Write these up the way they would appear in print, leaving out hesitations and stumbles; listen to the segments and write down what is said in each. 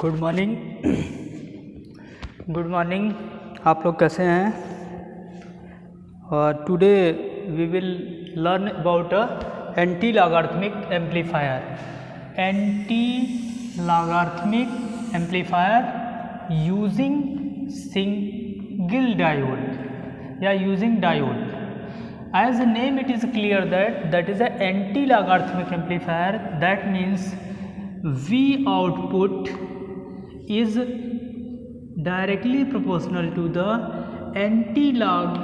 Good morning. Good morning, आप लोग कैसे हैं? और today we will learn about anti logarithmic amplifier. Anti logarithmic amplifier using single diode या using diode. As the name it is clear that is an anti-logarithmic amplifier. That means V output is directly proportional to the anti-log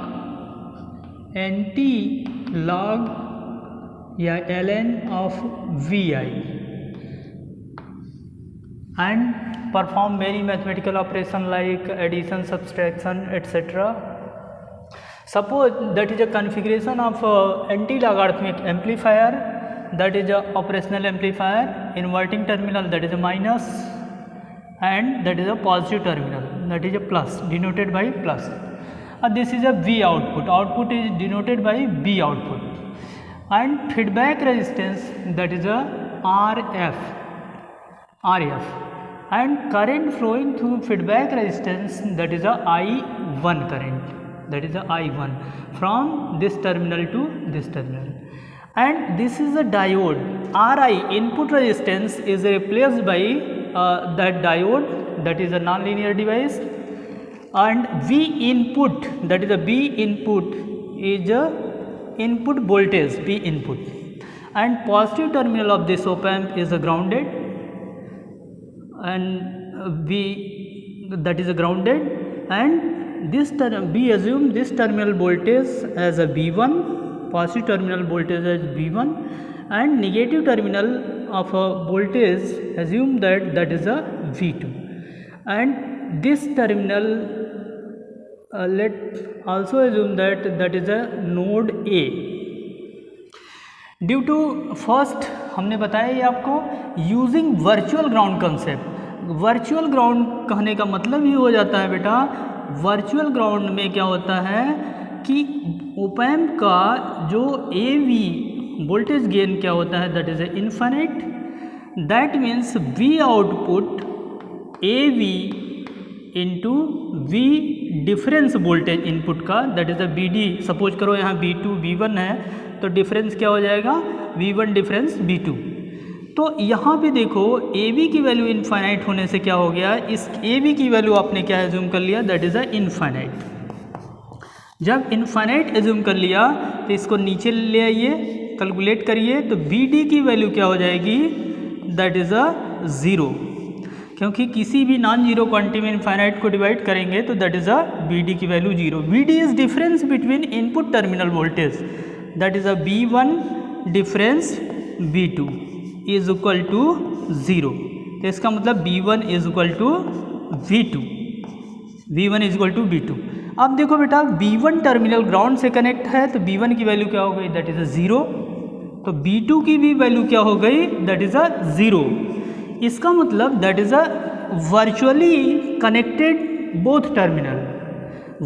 या ln of Vi and perform many mathematical operation like addition, subtraction, etc. Suppose that is a configuration of anti-logarithmic amplifier, that is a operational amplifier, inverting terminal that is a minus and that is a positive terminal that is a plus, denoted by plus. This is a V output. Output is denoted by B output, and feedback resistance that is a RF, and current flowing through feedback resistance that is a I1 current. That is the I1 from this terminal to this terminal, and this is a diode. Ri input resistance is replaced by that diode, that is a nonlinear device, and V input, that is a B input, is a input voltage B input, and positive terminal of this op amp is a grounded, and V that is a grounded, and this we assume this terminal voltage as a V1, positive terminal voltage as V1, and negative terminal of a voltage assume that is a V2, and this terminal let also assume that is a node A. Due to first हमने बताया ये आपको using virtual ground concept. Virtual ground कहने का मतलब ये हो जाता है बेटा, वर्चुअल ग्राउंड में क्या होता है कि ऑप एम्प का जो AV वोल्टेज गेन क्या होता है, that is infinite. That means V output AV into V difference voltage input का, दैट इज BD। सपोज करो यहाँ V2 V1 है तो डिफरेंस क्या हो जाएगा, V1 डिफरेंस V2। तो यहाँ पे देखो AV की वैल्यू इनफाइनाइट होने से क्या हो गया, इस AV की वैल्यू आपने क्या एज्यूम कर लिया, दैट इज़ अ इनफाइनाइट। जब इनफाइनाइट एज्यूम कर लिया तो इसको नीचे ले आइए, कैलकुलेट करिए, तो BD की वैल्यू क्या हो जाएगी, दैट इज़ अ 0, क्योंकि किसी भी नॉन जीरो क्वांटिटी में इनफाइनाइट को डिवाइड करेंगे तो दैट इज़ अ BD की value 0। BD is difference between input terminal voltage, that is a B1 difference B2 is equal to 0। तो इसका मतलब B1 is equal to V2, V1 is equal to V2। अब देखो बेटा B1 terminal ground से connect है तो B1 की वैल्यू क्या हो गई, दैट इज अ 0। तो B2 की भी वैल्यू क्या हो गई, दैट इज अ 0। इसका मतलब that is a virtually connected both terminal.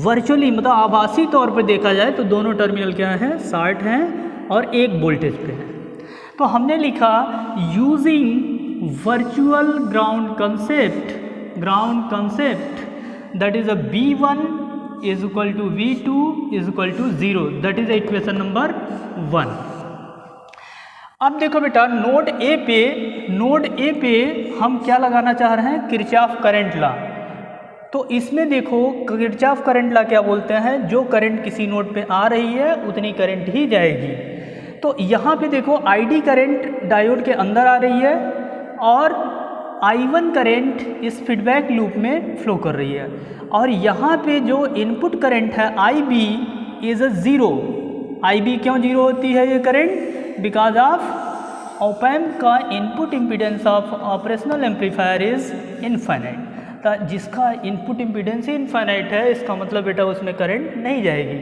Virtually मतलब आभासी तौर पर देखा जाए तो दोनों टर्मिनल क्या है, शॉर्ट हैं और एक वोल्टेज पे है। तो हमने लिखा using virtual ground concept that is a B1 is equal to V2 is equal to 0, that is equation number 1। अब देखो बेटा नोड ए पे हम क्या लगाना चाह रहे हैं, किरचॉफ करंट लॉ। तो इसमें देखो किरचॉफ करंट लॉ क्या बोलते हैं, जो करंट किसी नोड पे आ रही है उतनी करंट ही जाएगी। तो यहाँ पे देखो ID करंट डायोड के अंदर आ रही है और I1 करंट इस फीडबैक लूप में फ्लो कर रही है, और यहाँ पे जो इनपुट करंट है IB इज अ 0। IB क्यों 0 होती है ये current, because of op amp का input impedance of operational amplifier is infinite. तो जिसका इनपुट इम्पीडेंस ही इनफाइनाइट है इसका मतलब बेटा उसमें करंट नहीं जाएगी।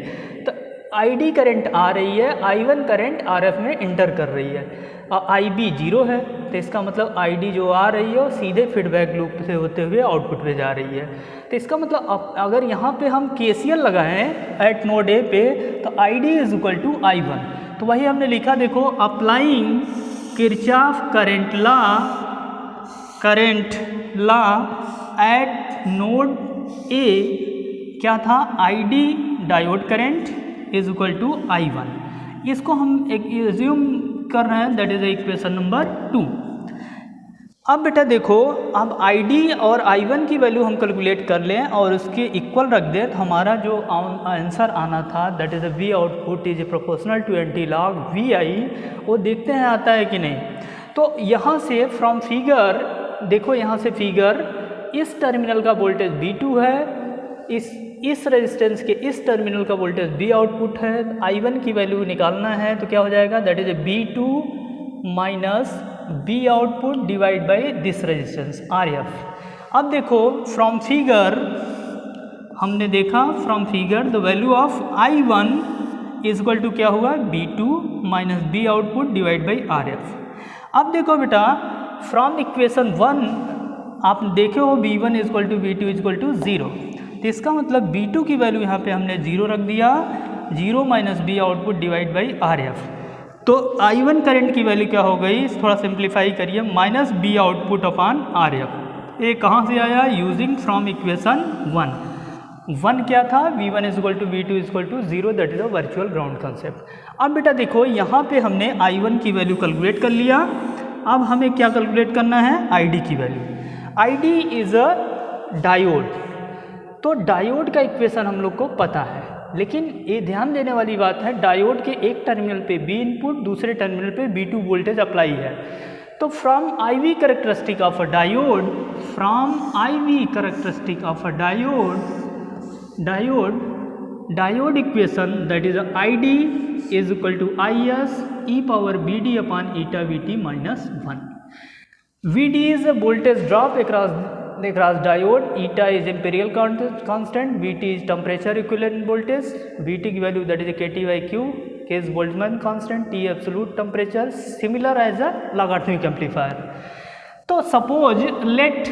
तो ID करंट आ रही है, I1 करंट RF में इंटर कर रही है, और IB 0 है, तो इसका मतलब ID जो आ रही है वो सीधे फीडबैक लूप से होते हुए आउटपुट पे जा रही है। तो इसका मतलब अगर यहाँ पे हम KCL लगाएं एट नोड ए पे तो ID is equal to I1। तो वही हमने लिखा, देखो applying Kirchhoff current law current law at node A क्या था, ID diode current is equal to I1। इसको हम एक एज्यूम कर रहे हैं, दैट इज इक्वेशन नंबर 2। अब बेटा देखो, अब ID और I1 की वैल्यू हम कैलकुलेट कर लें और उसके इक्वल रख दें, तो हमारा जो आंसर आना था that is V output is proportional to anti log VI, वो देखते हैं आता है कि नहीं। तो यहाँ से फ्रॉम फिगर देखो, यहाँ से फिगर इस टर्मिनल का वोल्टेज V2 है, इस रेजिस्टेंस के इस टर्मिनल का वोल्टेज V आउटपुट है। I1 की वैल्यू निकालना है तो क्या हो जाएगा, that is V2 minus B output divide by this resistance RF। अब देखो फ्रॉम फिगर हमने देखा, from figure the value of I1 is equal to क्या हुआ, B2 minus B output divide by RF। अब देखो बेटा, फ्रॉम इक्वेशन 1 आप देखे हो V1 is equal to V2 is equal to 0, तो इसका मतलब B2 की वैल्यू यहाँ पे हमने 0 रख दिया, 0 minus B output divide by RF। तो I1 करंट की वैल्यू क्या हो गई, थोड़ा सिंप्लीफाई करिए, minus B output upon RF। ये कहाँ से आया, यूजिंग फ्रॉम इक्वेशन 1 क्या था, V1 is equal to V2 is equal to 0, that is a virtual ground concept. अब बेटा देखो, यहाँ पे हमने I1 की वैल्यू कैलकुलेट कर लिया। अब हमें क्या कैलकुलेट करना है, ID की value. ID is a diode, तो डायोड का इक्वेशन हम लोग को पता है, लेकिन ये ध्यान देने वाली बात है, डायोड के एक टर्मिनल पे B इनपुट, दूसरे टर्मिनल पे B2 वोल्टेज अप्लाई है। तो from IV characteristic of a diode, from IV characteristic of a diode equation that is ID is equal to IS e power BD upon eta VT minus 1। VD is a voltage drop across diode, eta is imperial constant, VT is temperature equivalent voltage, VT की value that is KT by Q, K is Boltzmann constant, T absolute temperature, similar as a logarithmic amplifier। तो suppose let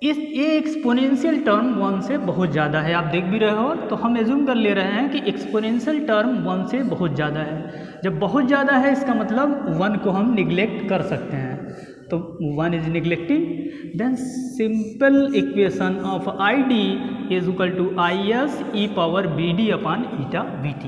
ये exponential term 1 से बहुत ज़्यादा है, आप देख भी रहे हो, तो हम एज्यूम कर ले रहे हैं कि एक्सपोनेंशियल टर्म 1 से बहुत ज़्यादा है। जब बहुत ज़्यादा है इसका मतलब 1 को हम निगलेक्ट कर सकते हैं, तो 1 is neglecting, then simple equation of ID is equal to IS e power BD upon eta VT।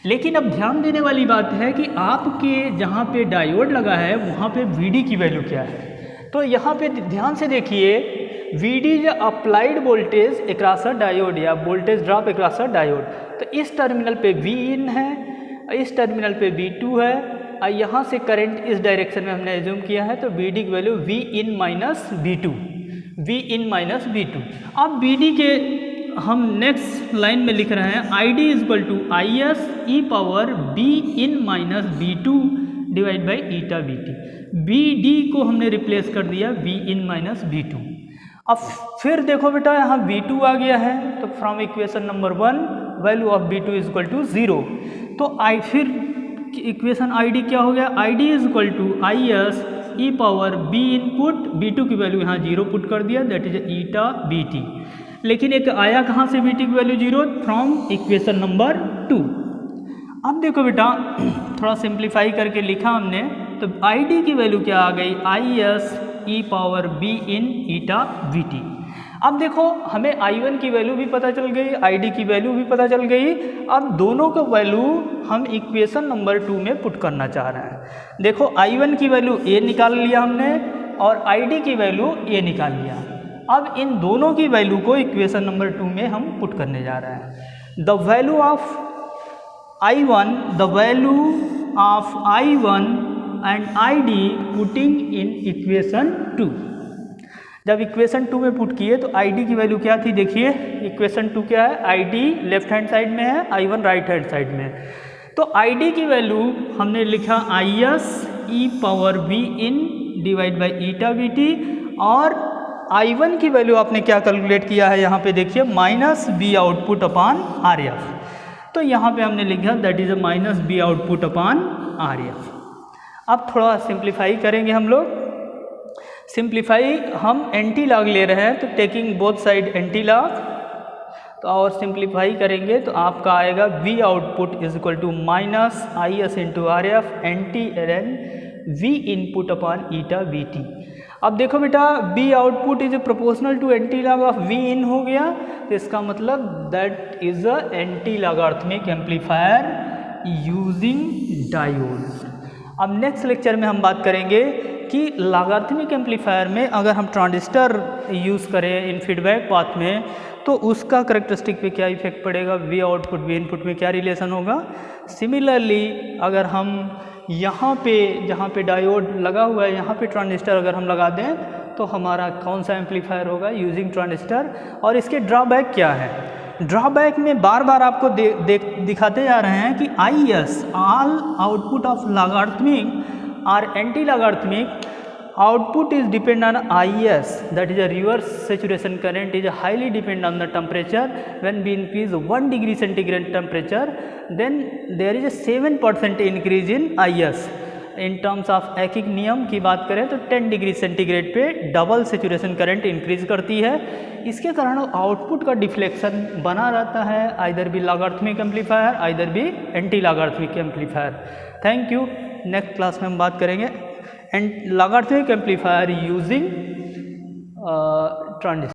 लेकिन अब ध्यान देने वाली बात है कि आपके जहाँ पे डायोड लगा है वहाँ पे VD की वैल्यू क्या है। तो यहाँ पे ध्यान से देखिए, VD is applied voltage across a diode या voltage drop across a diode. तो इस टर्मिनल पे Vin है, इस टर्मिनल पे V2 है, और यहाँ से करंट इस डायरेक्शन में हमने एज्यूम किया है, तो BD की वैल्यू Vin माइनस V2। अब BD के हम नेक्स्ट लाइन में लिख रहे हैं ID is equal to IS e power Bin minus B2 divide by eta VT। BD को हमने रिप्लेस कर दिया Vin माइनस B2। अब फिर देखो बेटा, यहाँ V2 आ गया है, तो from equation number 1 value of B2 is equal to 0। तो फिर इक्वेशन ID क्या हो गया, ID is equal to IS e power B input, B2 की वैल्यू यहाँ 0 पुट कर दिया, दैट इज ईटा VT। लेकिन एक आया कहाँ से BT की वैल्यू 0, फ्रॉम इक्वेशन नंबर 2। अब देखो बेटा, थोड़ा सिंप्लीफाई करके लिखा हमने, तो ID की वैल्यू क्या आ गई, IS e power B in eta VT। अब देखो, हमें I1 की वैल्यू भी पता चल गई, ID की वैल्यू भी पता चल गई। अब दोनों का वैल्यू हम इक्वेशन नंबर 2 में पुट करना चाह रहे हैं। देखो, I1 की वैल्यू A निकाल लिया हमने और ID की वैल्यू A निकाल लिया। अब इन दोनों की वैल्यू को इक्वेशन नंबर 2 में हम पुट करने जा रहे हैं। The value of I1 and ID putting in equation 2। जब इक्वेशन 2 में पुट किए तो ID की वैल्यू क्या थी, देखिए इक्वेशन 2 क्या है, ID लेफ्ट हैंड साइड में है, I1 राइट हैंड साइड में है। तो ID की वैल्यू हमने लिखा IS e power B in divide by eta VT, और I1 की वैल्यू आपने क्या कैलकुलेट किया है, यहाँ पे देखिए minus B output upon RF। तो यहाँ पे हमने लिखा that is a minus B output upon RF। अब थोड़ा सिंप्लीफाई करेंगे हम लोग। सिंप्लीफाई हम एंटी लॉग ले रहे हैं, तो taking both side anti log, तो और सिंप्लीफाई करेंगे तो आपका आएगा V output is equal to minus IS into RF anti ln V input upon eta VT। अब देखो बेटा B output is proportional to anti log of V in हो गया, तो इसका मतलब that is a anti logarithmic amplifier using diode. अब next lecture में हम बात करेंगे कि लॉगरिथमिक एम्पलीफायर में अगर हम ट्रांजिस्टर यूज़ करें इन फीडबैक पाथ में तो उसका करेक्टरिस्टिक पे क्या इफेक्ट पड़ेगा, V आउटपुट V इनपुट में क्या रिलेशन होगा। सिमिलरली अगर हम यहाँ पे जहाँ पे डायोड लगा हुआ है यहाँ पे ट्रांजिस्टर अगर हम लगा दें तो हमारा कौन सा एम्पलीफायर होगा, यूजिंग ट्रांजिस्टर। और इसके ड्रॉबैक क्या है, ड्रॉबैक में बार बार आपको दिखाते जा रहे हैं कि IS all output of logarithmic और anti logarithmic output is depend on IS, that is a reverse saturation current is highly depend on the temperature. When we increase 1 degree centigrade temperature, then there is a 7% increase in IS. In terms of एकिक नियम की बात करें तो 10 degree centigrade पे double saturation current increase करती है। इसके कारण आउटपुट का डिफ्लेक्शन बना रहता है, either be logarithmic amplifier either be anti logarithmic amplifier. Thank you. Next class में हम बात करेंगे and logarithmic amplifier using transistor।